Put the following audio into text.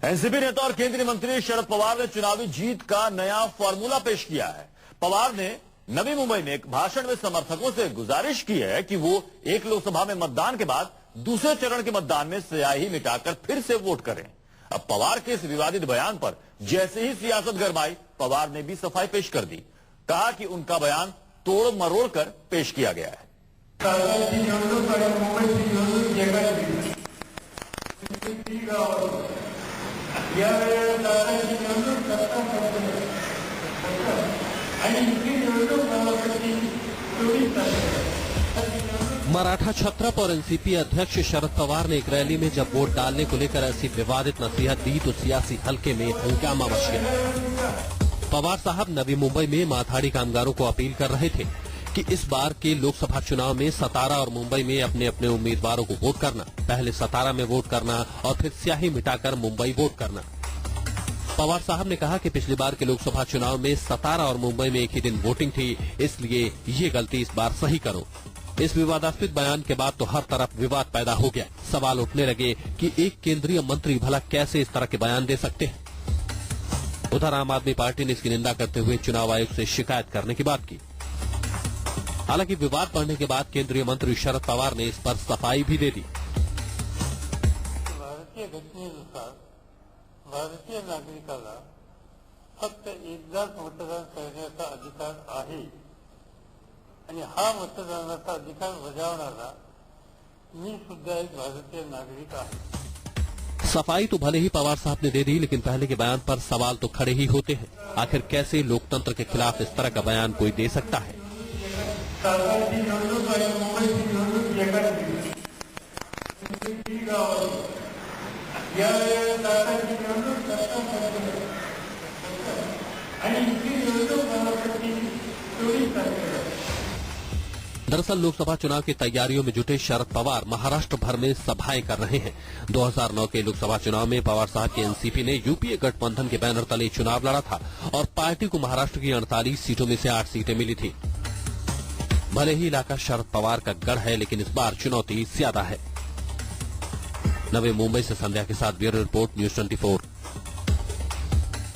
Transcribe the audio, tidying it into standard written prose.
NCP नेता और केंद्रीय मंत्री शरद पवार ने चुनावी जीत का नया फॉर्मूला पेश किया है। पवार ने नवी मुंबई में एक भाषण में समर्थकों से गुजारिश की है कि वो एक लोकसभा में मतदान के बाद दूसरे चरण के मतदान में स्याही मिटाकर फिर से वोट करें। अब पवार के इस विवादित बयान पर जैसे ही सियासत गरमाई, पवार ने भी सफाई पेश कर दी। कहा कि उनका बयान तोड़ मरोड़ कर पेश किया गया है। मराठा छत्रप और एनसीपी अध्यक्ष शरद पवार ने एक रैली में जब वोट डालने को लेकर ऐसी विवादित नसीहत दी तो सियासी हलके में हंगामा मच गया। पवार साहब नवी मुंबई में माथाड़ी कामगारों को अपील कर रहे थे कि इस बार के लोकसभा चुनाव में सतारा और मुंबई में अपने अपने उम्मीदवारों को वोट करना, पहले सतारा में वोट करना और फिर स्याही मिटाकर मुंबई वोट करना। पवार साहब ने कहा कि पिछली बार के लोकसभा चुनाव में सतारा और मुंबई में एक ही दिन वोटिंग थी, इसलिए ये गलती इस बार सही करो। इस विवादास्पद बयान के बाद तो हर तरफ विवाद पैदा हो गया। सवाल उठने लगे कि एक केंद्रीय मंत्री भला कैसे इस तरह के बयान दे सकते हैं। उधर आम आदमी पार्टी ने इसकी निंदा करते हुए चुनाव आयोग से शिकायत करने की बात की। हालांकि विवाद बढ़ने के बाद केंद्रीय मंत्री शरद पवार ने इस पर सफाई भी दे दी। भारतीय घटनेनुसार भारतीय नागरिकाला फक्त एकदाच मतदान करण्याचा अधिकार आहे आणि हा मतदानाचा अधिकार बजावणारा मी सुद्धा एक भारतीय नागरिक आहे। सफाई तो भले ही पवार साहब ने दे दी, लेकिन पहले के बयान पर सवाल तो खड़े ही होते हैं। आखिर कैसे लोकतंत्र के खिलाफ इस तरह का बयान कोई दे सकता है? दरअसल लोकसभा चुनाव की तैयारियों में जुटे शरद पवार महाराष्ट्र भर में सभाएं कर रहे हैं। 2009 के लोकसभा चुनाव में पवार साहब की एनसीपी ने यूपीए गठबंधन के बैनर तले चुनाव लड़ा था और पार्टी को महाराष्ट्र की 48 सीटों में से 8 सीटें मिली थी। भले ही इलाका शरद पवार का गढ़ है, लेकिन इस बार चुनौती ज्यादा है। नवी मुंबई से संध्या के साथ ब्यूरो रिपोर्ट, न्यूज़ 24।